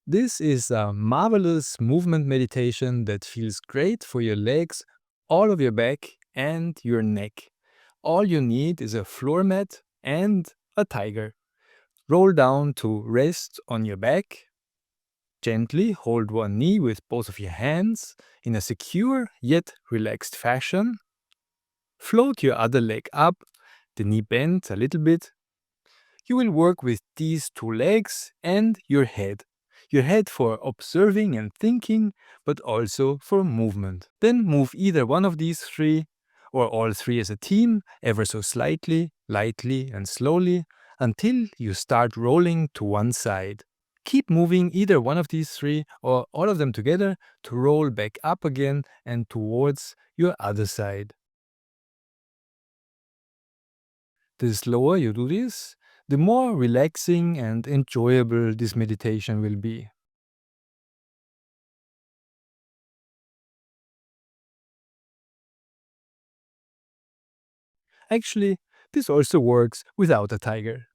This is a marvelous movement meditation that feels great for your legs, all of your back, and your neck. All you need is a floor mat and a tiger. Roll down to rest on your back. Gently hold one knee with both of your hands in a secure yet relaxed fashion. Float your other leg up, the knee bent a little bit. You will work with these two legs and your head. Your head for observing and thinking, but also for movement. Then move either one of these three, or all three as a team, ever so slightly, lightly, and slowly, until you start rolling to one side. Keep moving either one of these three or all of them together to roll back up again and towards your other side. The slower you do this, the more relaxing and enjoyable this meditation will be. Actually, this also works without a tiger.